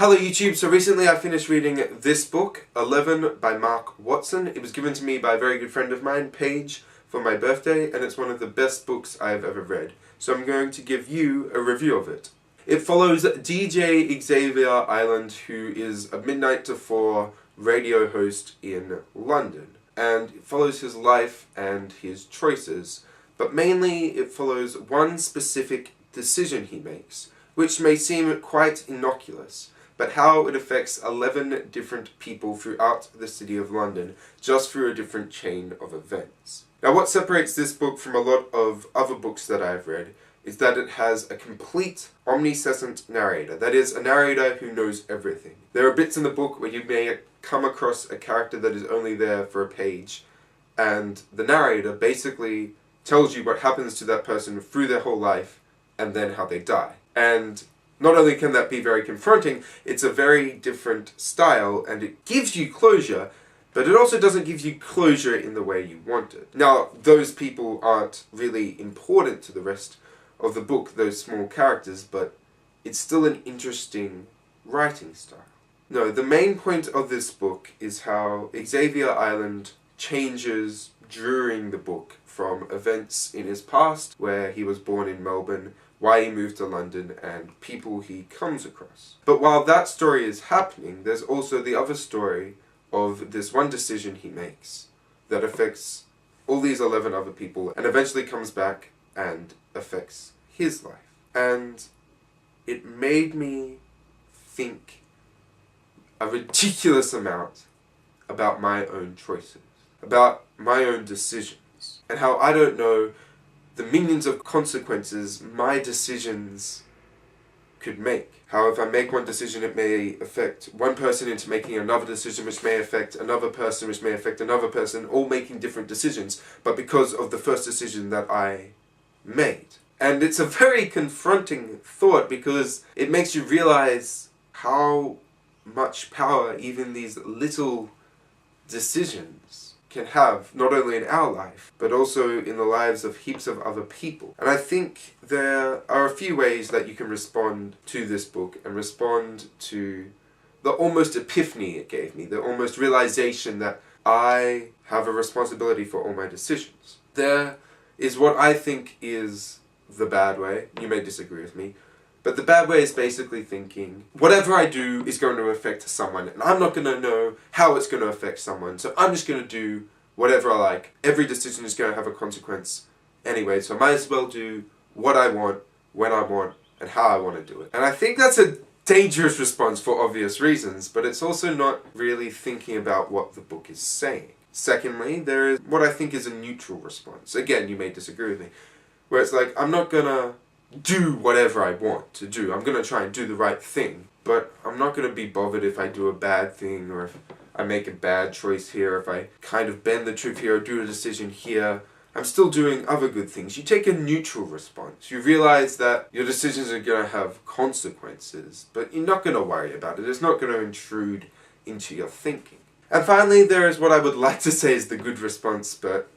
Hello YouTube, so recently I finished reading this book, 11 by Mark Watson. It was given to me by a very good friend of mine, Paige, for my birthday, and it's one of the best books I've ever read. So I'm going to give you a review of it. It follows DJ Xavier Ireland, who is a midnight to 4 radio host in London. And it follows his life and his choices, but mainly it follows one specific decision he makes, which may seem quite innocuous, but how it affects 11 different people throughout the city of London, just through a different chain of events. Now, what separates this book from a lot of other books that I've read is that it has a complete omniscient narrator. That is, a narrator who knows everything. There are bits in the book where you may come across a character that is only there for a page, and the narrator basically tells you what happens to that person through their whole life, and then how they die. And not only can that be very confronting, it's a very different style, and it gives you closure, but it also doesn't give you closure in the way you want it. Now, those people aren't really important to the rest of the book, those small characters, but it's still an interesting writing style. No, the main point of this book is how Xavier Ireland changes during the book from events in his past, where he was born in Melbourne, why he moved to London, and people he comes across. But while that story is happening, there's also the other story of this one decision he makes that affects all these 11 other people, and eventually comes back and affects his life. And it made me think a ridiculous amount about my own choices, about my own decisions, and how I don't know the millions of consequences my decisions could make. How if I make one decision, it may affect one person into making another decision, which may affect another person, which may affect another person, all making different decisions, but because of the first decision that I made. And it's a very confronting thought, because it makes you realize how much power even these little decisions can have, not only in our life, but also in the lives of heaps of other people. And I think there are a few ways that you can respond to this book, and respond to the almost epiphany it gave me, the almost realization that I have a responsibility for all my decisions. There is what I think is the bad way. You may disagree with me, but the bad way is basically thinking, whatever I do is going to affect someone, and I'm not going to know how it's going to affect someone, so I'm just going to do whatever I like. Every decision is going to have a consequence anyway, so I might as well do what I want, when I want, and how I want to do it. And I think that's a dangerous response for obvious reasons, but it's also not really thinking about what the book is saying. Secondly, there is what I think is a neutral response. Again, you may disagree with me, where it's like, I'm not going to do whatever I want to do. I'm going to try and do the right thing, but I'm not going to be bothered if I do a bad thing, or if I make a bad choice here, if I kind of bend the truth here or do a decision here. I'm still doing other good things. You take a neutral response. You realize that your decisions are going to have consequences, but you're not going to worry about it. It's not going to intrude into your thinking. And finally, there is what I would like to say is the good response, but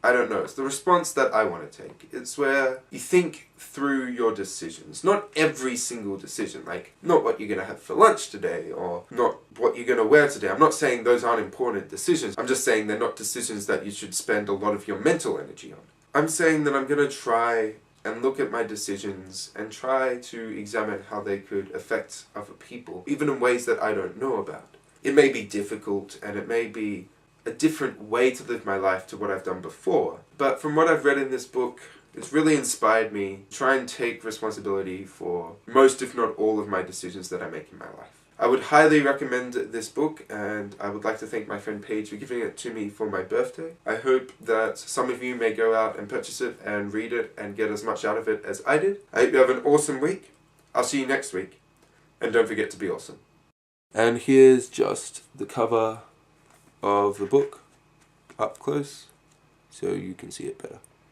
I don't know. It's the response that I want to take. It's where you think through your decisions. Not every single decision, like not what you're going to have for lunch today, or not what you're going to wear today. I'm not saying those aren't important decisions. I'm just saying they're not decisions that you should spend a lot of your mental energy on. I'm saying that I'm going to try and look at my decisions and try to examine how they could affect other people, even in ways that I don't know about. It may be difficult, and it may be a different way to live my life to what I've done before. But from what I've read in this book, it's really inspired me to try and take responsibility for most, if not all, of my decisions that I make in my life. I would highly recommend this book, and I would like to thank my friend Paige for giving it to me for my birthday. I hope that some of you may go out and purchase it and read it and get as much out of it as I did. I hope you have an awesome week. I'll see you next week, and don't forget to be awesome. And here's just the cover of the book up close so you can see it better.